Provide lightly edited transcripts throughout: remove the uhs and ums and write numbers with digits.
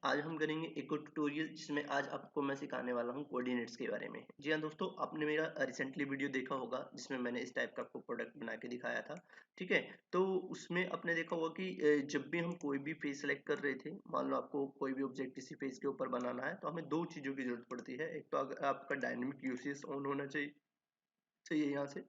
आज हम करेंगे एक और ट्यूटोरियल जिसमें आज आपको मैं सिखाने वाला हूँ कोऑर्डिनेट्स के बारे में। जी हाँ दोस्तों, आपने मेरा रिसेंटली वीडियो देखा होगा जिसमें मैंने इस टाइप का आपको प्रोडक्ट बना के दिखाया था। ठीक है, तो उसमें आपने देखा होगा कि जब भी हम कोई भी फेस सेलेक्ट कर रहे थे, मान लो आपको कोई भी ऑब्जेक्ट किसी फेस के ऊपर बनाना है, तो हमें दो चीज़ों की जरूरत पड़ती है। एक तो अगर आपका डायनेमिक यूसेज ऑन होना चाहिए यहाँ से।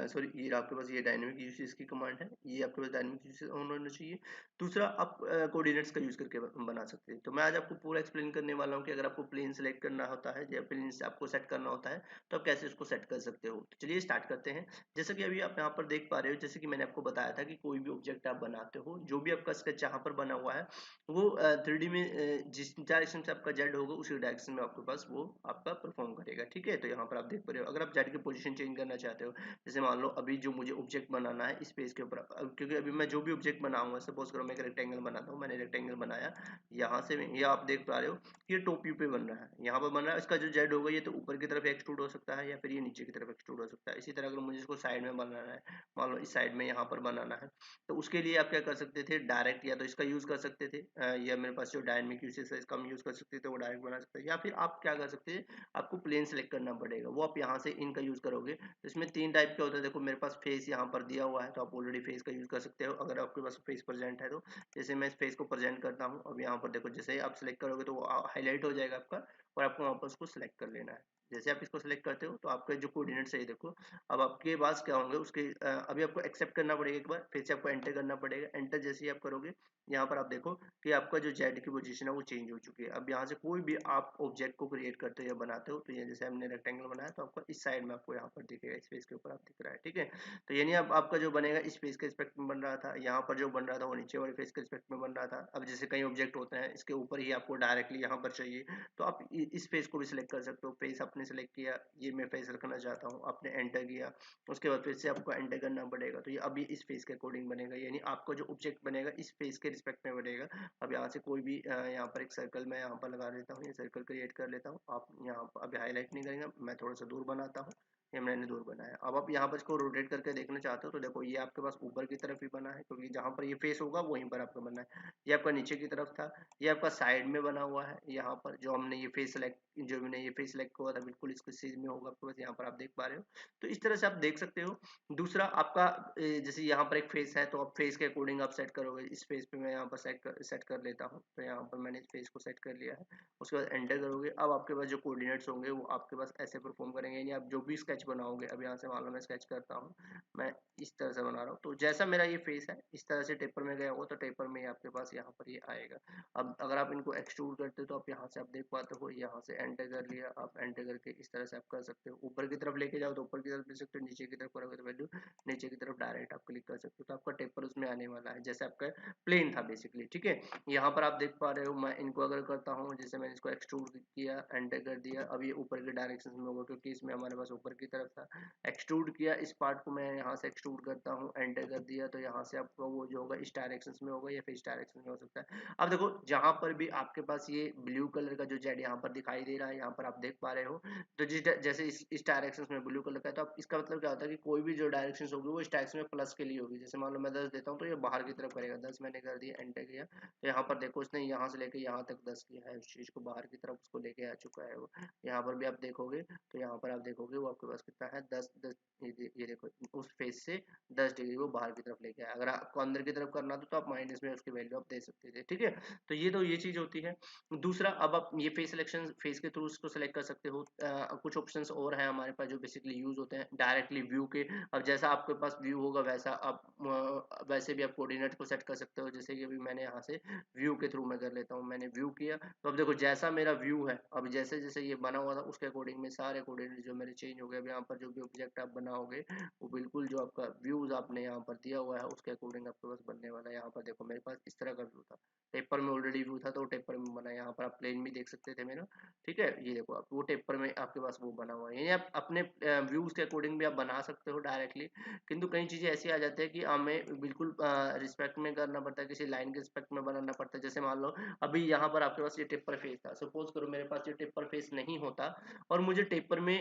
सॉरी, ये आपके पास ये डायनेमिक यूसेज की कमांड है, ये आपके पास डायनेमिक यूसेज ऑन होना चाहिए। दूसरा, आप कोऑर्डिनेट्स का यूज करके बना सकते हैं। तो मैं आज आपको पूरा एक्सप्लेन करने वाला हूँ कि अगर आपको प्लेन सेलेक्ट करना होता है या प्लेन से आपको सेट करना होता है तो आप कैसे उसको सेट कर सकते हो। तो चलिए स्टार्ट करते हैं। जैसा कि अभी आप यहाँ पर देख पा रहे हो, जैसे कि मैंने आपको बताया था कि कोई भी ऑब्जेक्ट आप बनाते हो, जो भी आपका स्केच यहाँ पर बना हुआ है वो 3D में जिस डायरेक्शन से आपका जेड होगा उसी डायरेक्शन में आपके पास वो आपका परफॉर्म करेगा। ठीक है, तो यहाँ पर आप देख पा रहे हो, अगर आप जेड की पोजीशन चेंज करना चाहते हो, जैसे मान लो अभी जो मुझे ऑब्जेक्ट बनाना है इस पेज के ऊपर, क्योंकि अभी मैं जो भी ऑब्जेक्ट बनाऊंगा, सपोज करो मैं एक रेक्टेंगल बनाता हूँ, मैंने रेक्टेंगल बनाया यहाँ से, ये आप देख पा रहे हो ये टॉप व्यू पे बन रहा है, यहाँ पर बन रहा है। इसका जो जेड होगा ये तो ऊपर की तरफ एक्सट्रूड हो सकता है या फिर ये नीचे की तरफ एक्सट्रूड हो सकता है। इसी तरह अगर मुझे इसको साइड में बनाना है, मान लो इस साइड में यहाँ पर बनाना है, तो उसके लिए आप क्या कर सकते थे, डायरेक्ट या तो इसका यूज कर सकते थे, या मेरे पास जो डायनेमिक यूसेज है इसका हम यूज कर सकते थे, वो डायरेक्ट बना सकते हैं। या फिर आप क्या कर सकते हैं, आपको प्लेन सेलेक्ट करना पड़ेगा, वो आप यहाँ से इनका यूज करोगे। तो इसमें तीन टाइप के होते हैं। देखो मेरे पास फेस यहाँ पर दिया हुआ है, तो आप ऑलरेडी फेस का यूज कर सकते हो अगर आपके पास फेस प्रेजेंट है तो। जैसे मैं इस फेस को प्रेजेंट करता हूँ, अब यहाँ पर देखो जैसे आप सिलेक्ट करोगे तो हाईलाइट हो जाएगा आपका, और आपको वहाँ पर उसको सिलेक्ट कर लेना है। जैसे आप इसको सिलेक्ट करते हो तो आपके जो कोऑर्डिनेट्स है ये देखो, अब आपके पास क्या होंगे उसके, अभी आपको एक्सेप्ट करना पड़ेगा, एक बार फिर से आपको एंटर करना पड़ेगा। एंटर जैसे ही आप करोगे, यहाँ पर आप देखो कि आपका जो जेड की पोजीशन है वो चेंज हो चुकी है। अब यहाँ से कोई भी आप ऑब्जेक्ट को क्रिएट करते हो या बनाते हो, तो ये जैसे हमने रेक्टेंगल बनाया तो आपको इस साइड में आपको यहाँ पर दिखेगा, इस पेज के ऊपर आप दिख रहा है। ठीक है, तो यानी अब आपका जो बनेगा इस पेज के रिस्पेक्ट में बन रहा था, यहाँ पर जो बन रहा था वो नीचे वाले पेज के रिस्पेक्ट में बन रहा था। अब जैसे कई ऑब्जेक्ट होते हैं इसके ऊपर ही आपको डायरेक्टली यहाँ पर चाहिए, तो आप इस पेज को भी सिलेक्ट कर सकते हो। पेज आपने सिलेक्ट किया, ये मैं पेज रखना चाहता हूँ, आपने एंटर किया, उसके बाद फिर से आपको एंटर करना पड़ेगा, तो ये अभी इस पेज के अकॉर्डिंग बनेगा, यानी आपका जो ऑब्जेक्ट बनेगा इस पेज के रिस्पेक्ट में बनेगा। अब यहाँ से कोई भी यहाँ पर एक सर्कल मैं यहाँ पर लगा देता हूँ, ये सर्कल क्रिएट कर लेता हूँ। आप यहाँ पर अभी हाईलाइट नहीं करेंगे, मैं थोड़ा सा दूर बनाता हूँ, ये मैंने दूर बनाया। अब आप यहाँ पर इसको रोटेट करके देखना चाहते हो तो देखो ये आपके पास ऊपर की तरफ ही बना है, क्योंकि जहाँ पर ये फेस होगा वहीं पर आपका बना है। ये आपका नीचे की तरफ था, ये आपका साइड में बना हुआ है, यहाँ पर जो हमने ये फेस सेलेक्ट, जो मैंने ये फेस सेलेक्ट हुआ था बिल्कुल इसके सीध में होगा आपके पास, यहाँ पर आप देख पा रहे हो। तो इस तरह से आप देख सकते हो। दूसरा आपका जैसे यहाँ पर एक फेस है, तो आप फेस के अकॉर्डिंग आप सेट करोगे। इस फेस पे मैं यहाँ पर सेट कर लेता हूँ, तो यहाँ पर मैंने इस फेस को सेट कर लिया है। उसके बाद एंटर करोगे, अब आपके पास जो कोऑर्डिनेट्स होंगे वो आपके पास ऐसे परफॉर्म करेंगे, यानी आप जो भी स्केच बनाओगे, अब यहाँ से मान लो मैं स्केच करता हूँ, मैं इस तरह से बना रहा हूँ, तो जैसा मेरा ये फेस है इस तरह से टेपर में गया होगा, तो टेपर में आपके पास यहाँ पर ये आएगा। अब अगर आप इनको एक्सट्रूड करते हो तो आप यहाँ से आप देख पाते हो, यहाँ से एंटर कर लिया, आप एंटर करके इस तरह से आप कर सकते हो। ऊपर की तरफ लेके जाओ तो ऊपर की तरफ ले सकते हो, नीचे की तरफ करोगे तो वैल्यू नीचे की तरफ डायरेक्ट आप क्लिक कर सकते हो, तो आपका टेपर उसमें आने वाला है जैसे आपका प्लेन था बेसिकली। ठीक है, यहाँ पर आप देख पा रहे हो, मैं इनको अगर करता हूँ, जैसे मैंने इसको एक्सट्रूड किया, एंटर कर दिया, अब ये ऊपर के डायरेक्शन में होगा क्योंकि इसमें हमारे पास ऊपर की तरफ था। एक्सट्रूड किया, इस पार्ट को मैं यहाँ से एक्सट्रूड करता हूँ, एंटर कर दिया, तो यहाँ से आपको वो जो होगा इस डायरेक्शन में होगा या फिर इस डायरेक्शन में हो सकता है। अब देखो जहां पर भी आपके पास ये ब्लू कलर का जो जेड यहाँ पर दिखाई दे रहा है, यहाँ पर आप देख पा रहे हो, तो जैसे इस डायरेक्शन में ब्लू कलर का है, तो अब इसका मतलब क्या होता है कि कोई भी जो डायरेक्शन होगी वो इस डायरेक्शन में प्लस के लिए होगी। जैसे मान लो मैं 10 देता हूँ तो ये बाहर की तरफ करेगा, 10 मैंने कर दिया, एंटर किया, तो यहाँ पर देखो इसने यहाँ से लेके यहाँ तक 10 किया है, उस चीज को बाहर की तरफ उसको लेके आ चुका है वो। यहाँ पर भी आप देखोगे तो यहाँ पर आप देखोगे वो आपके पास कितना है, 10 10। ये देखो उस फेस से 10 डिग्री वो बाहर की तरफ लेके आया। अगर आपको अंदर की तरफ करना तो आप माइनस में उसकी वैल्यू आप दे सकते थे। ठीक है, तो ये चीज होती है। दूसरा, अब आप ये फेस सिलेक्शन फेस के थ्रू इसको सेलेक्ट कर सकते हो। कुछ ऑप्शंस और हैं हमारे पास जो बेसिकली यूज होते हैं डायरेक्टली व्यू के। अब जैसा आपके पास व्यू होगा वैसा आप वैसे भी आप कोऑर्डिनेट को सेट कर सकते हो। जैसे कि अभी मैंने यहाँ से व्यू के थ्रू मैं कर लेता हूँ, मैंने व्यू किया, तो अब देखो जैसा मेरा व्यू है, अब जैसे जैसे ये बना हुआ था उसके अकॉर्डिंग में सारे कोऑर्डिनेट जो मेरे चेंज हो गए। अब यहाँ पर जो भी ऑब्जेक्ट आप बनाओगे वो बिल्कुल जो आपका व्यूज आपने यहाँ पर दिया हुआ है उसके अकॉर्डिंग आपके पास बनने वाला है। यहाँ पर देखो मेरे पास इस तरह का व्यू था, टेपर में ऑलरेडी व्यू था तो टेपर में बना, यहाँ यहाँ पर आप प्लेन भी देख सकते थे मेरा, ठीक है। ये देखो आप वो टेपर में आपके पास वो बना हुआ है, यानी आप अपने व्यूज के अकॉर्डिंग भी आप बना सकते हो डायरेक्टली। किंतु कई चीजें ऐसी आ जाती है कि हमें बिल्कुल रिस्पेक्ट में करना पड़ता है, किसी लाइन के रिस्पेक्ट में बनाना पड़ता है। जैसे मान लो अभी यहाँ पर आपके पास ये टेपर फेस था, सपोज करो मेरे पास ये टेपर फेस नहीं होता और मुझे टेपर में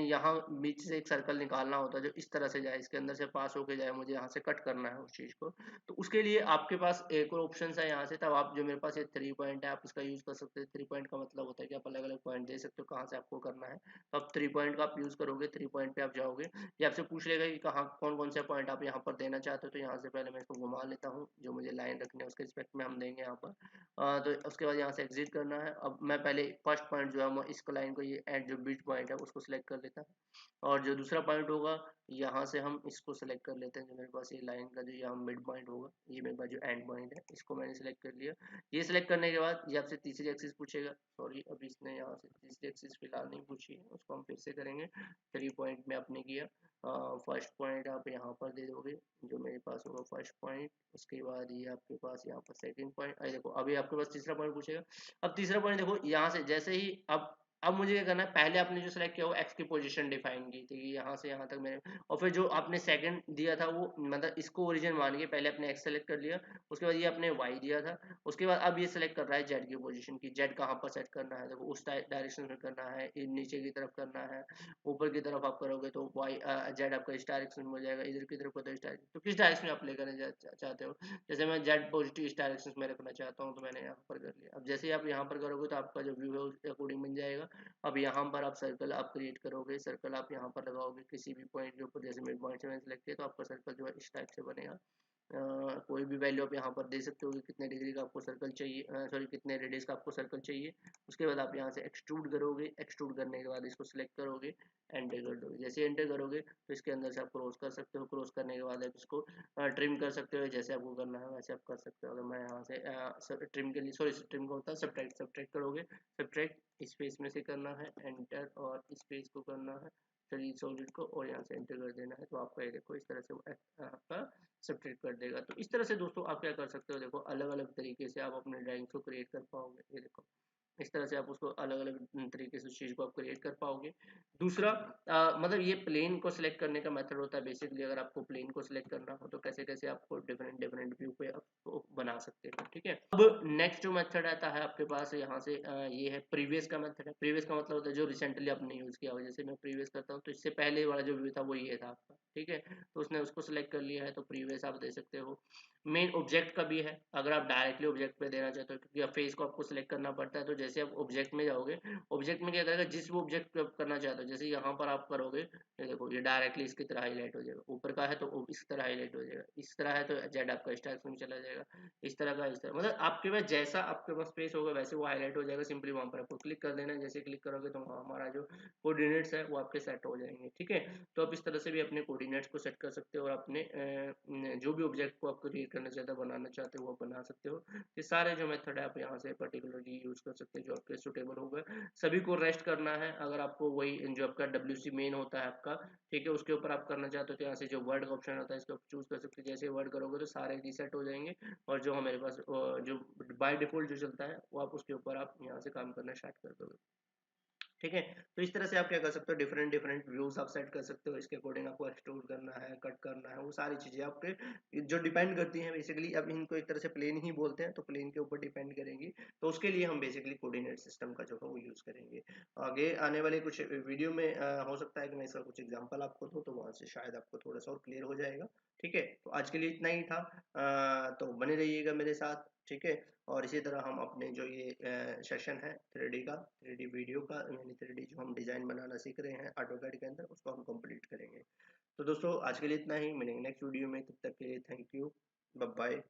यहाँ बीच से एक सर्कल निकालना होता जो इस तरह से जाए, इसके अंदर से पास होके जाए, मुझे यहाँ से कट करना है उस चीज को। तो उसके लिए आपके पास एक और ऑप्शन है यहाँ से, तब आप जो मेरे पास ये 3 पॉइंट है आप इसका यूज कर सकते हैं। 3 पॉइंट का मतलब होता है कि आप अलग अलग पॉइंट दे सकते हो कहाँ से आपको करना है। तो आप 3 पॉइंट का आप यूज करोगे, 3 पॉइंट पे आप जाओगे, ये आपसे पूछ लेगा कि कहाँ कौन कौन से पॉइंट आप यहाँ पर देना चाहते हो। तो यहाँ से पहले मैं इसको घुमा लेता हूँ, जो मुझे लाइन रखनी है उसके रिस्पेक्ट में हम देंगे यहाँ पर। तो उसके बाद यहाँ से एग्जिट करना है। अब मैं पहले फर्स्ट पॉइंट जो है मैं इसको लाइन को ये एंड जो बीच पॉइंट है उसको सिलेक्ट कर लेता हूँ, और जो दूसरा पॉइंट होगा यहाँ से हम इसको सेलेक्ट कर लेते हैं, जो मेरे पास ये लाइन का जो यहाँ मिड पॉइंट होगा, ये मेरे पास जो एंड पॉइंट है इसको मैंने सेलेक्ट कर लिया। ये सेलेक्ट करने के बाद ये आपसे तीसरी एक्सिस पूछेगा, सॉरी अभी इसने यहाँ से तीसरी एक्सिस फिलहाल नहीं पूछी है, उसको हम फिर से करेंगे। 3 पॉइंट में आपने किया, फर्स्ट पॉइंट आप यहाँ पर दे दोगे, जो मेरे पास होगा फर्स्ट पॉइंट। उसके बाद ये आपके पास यहाँ पर सेकंड पॉइंट, देखो अभी आपके पास तीसरा पॉइंट पूछेगा। अब तीसरा पॉइंट देखो यहाँ से जैसे ही अब मुझे क्या करना है, पहले आपने जो सेलेक्ट किया वो एक्स की पोजीशन डिफाइन की थी, यहाँ से यहाँ तक मेरे, और फिर जो आपने सेकंड दिया था वो मतलब इसको ओरिजिन मान के पहले आपने एक्स सेलेक्ट कर लिया, उसके बाद ये आपने वाई दिया था, उसके बाद अब ये सेलेक्ट कर रहा है जेड की पोजीशन की, जेड कहाँ पर सेट करना है, देखो उस डायरेक्शन में करना है, नीचे की तरफ करना है, ऊपर की तरफ आप करोगे तो वाई जेड आपका इस डायरेक्शन में हो जाएगा, इधर की तरफ तो इस डायरेक्शन, तो किस डायरेक्शन में आप प्ले करना चाहते हो। जैसे मैं जेड पॉजिटिव इस डायरेक्शन में रखना चाहता हूँ तो मैंने यहाँ पर कर लिया। अब जैसे ही आप यहाँ पर करोगे तो आपका जो व्यू है उसके अकॉर्डिंग बन जाएगा। अब यहाँ पर आप सर्कल आप क्रिएट करोगे, सर्कल आप यहाँ पर लगाओगे किसी भी पॉइंट के ऊपर, जैसे मिड पॉइंट से मैंने सेलेक्ट किया तो आपका सर्कल जो है इस टाइप से बनेगा। कोई भी वैल्यू आप यहाँ पर दे सकते हो कि कितने डिग्री का आपको सर्कल चाहिए, सॉरी कितने रेडियस का आपको सर्कल चाहिए। उसके बाद आप यहाँ से एक्सट्रूड करोगे, एक्सट्रूड करने के बाद इसको सिलेक्ट करोगे, एंटर कर दोगे। जैसे एंटर करोगे तो इसके अंदर से आप क्रॉस कर सकते हो, क्रॉस करने के बाद आप इसको ट्रिम कर सकते हो, जैसे आपको करना है वैसे आप कर सकते हो। अगर मैं यहाँ से ट्रिम के लिए, सॉरी ट्रिम का होता है सब्ट्रैक्ट, सब्ट्रैक्ट करोगे, सब्ट्रैक्ट स्पेस में से करना है एंटर, और स्पेस को करना है चलिए सॉलिड को, और यहाँ से एंटर कर देना है। तो आपका ये देखो इस तरह से आपका सब्ट्रैक्ट कर देगा। तो इस तरह से दोस्तों आप क्या कर सकते हो, देखो अलग अलग तरीके से आप अपने ड्राइंग को क्रिएट कर पाओगे। ये देखो इस तरह से आप उसको अलग अलग तरीके से उस चीज को आप क्रिएट कर पाओगे। दूसरा मतलब ये प्लेन को सिलेक्ट करने का मेथड होता है बेसिकली। अगर आपको प्लेन को सिलेक्ट करना हो तो कैसे कैसे आपको डिफरेंट डिफरेंट व्यू पे आपको बना सकते हो, ठीक है। अब नेक्स्ट जो मेथड आता है आपके पास यहाँ से ये है प्रीवियस का मेथड है। प्रीवियस का मतलब होता है जो रिसेंटली आपने यूज किया हो। जैसे मैं प्रीवियस करता हूँ तो इससे पहले वाला जो व्यू था वो ये था आपका, ठीक है। तो उसने उसको सिलेक्ट कर लिया है तो प्रीवियस आप दे सकते हो। मेन ऑब्जेक्ट का भी है, अगर आप डायरेक्टली ऑब्जेक्ट पे देना चाहते हो, क्योंकि फेस को आपको सिलेक्ट करना पड़ता है। तो जैसे आप ऑब्जेक्ट में जाओगे, ऑब्जेक्ट में क्या करेगा, जिस वो ऑब्जेक्ट पे आप करना चाहते हो, जैसे यहाँ पर आप करोगे, ये देखो ये डायरेक्टली इसकी तरह हाईलाइट हो जाएगा, ऊपर का है तो इस तरह हाईलाइट हो जाएगा, इस तरह है तो जेड आपका इस डायरेक्शन में चला जाएगा, इस तरह का इस तरह, मतलब आपके पास जैसा आपके पास स्पेस होगा वैसे वो हाईलाइट हो जाएगा। सिंपली वहां पर आपको क्लिक कर देना है, जैसे क्लिक करोगे तो हमारा जो कोऑर्डिनेट्स है वो आपके सेट हो जाएंगे, ठीक है। तो आप इस तरह से भी अपने कोऑर्डिनेट्स को सेट कर सकते हो और अपने जो भी ऑब्जेक्ट को आप क्रिएट करना चाहते हो, बनाना चाहते हो, वो बना सकते हो। ये सारे जो मेथड है आप यहाँ से पर्टिकुलरली यूज कर सकते हो जो आपके सुटेबल होगा। सभी को रेस्ट करना है, अगर आपको वही जो आपका WC मेन होता है आपका, ठीक है, उसके ऊपर आप करना चाहते हो तो यहाँ से जो वर्ड का ऑप्शन होता है इसको आप चूज कर सकते हो। जैसे वर्ड करोगे तो सारे रीसेट हो जाएंगे, और जो हमारे पास जो बाय डिफॉल्ट जो चलता है वो आप उसके ऊपर आप यहाँ से काम करना स्टार्ट कर दोगे, ठीक है। तो इस तरह से आप क्या कर सकते हो, डिफरेंट डिफरेंट व्यूज आप सेट कर सकते हो। इसके अकॉर्डिंग आपको एक्सट्रूड करना है, कट करना है, वो सारी चीजें आपके जो डिपेंड करती हैं बेसिकली। अब इनको एक तरह से प्लेन ही बोलते हैं तो प्लेन के ऊपर डिपेंड करेंगी। तो उसके लिए हम बेसिकली कोऑर्डिनेट सिस्टम का जो है वो यूज करेंगे। आगे आने वाले कुछ वीडियो में हो सकता है कि मैं इसका कुछ एग्जाम्पल आपको दूं, तो वहां से शायद आपको थोड़ा सा और क्लियर हो जाएगा, ठीक है। तो आज के लिए इतना ही था, तो बने रहिएगा मेरे साथ, ठीक है। और इसी तरह हम अपने जो ये सेशन है 3D का, 3D वीडियो का, यानी 3D जो हम डिजाइन बनाना सीख रहे हैं ऑटोकैड के अंदर, उसको हम कंप्लीट करेंगे। तो दोस्तों आज के लिए इतना ही, मिलेंगे नेक्स्ट वीडियो में, तब तक के लिए थैंक यू, बाय बाय।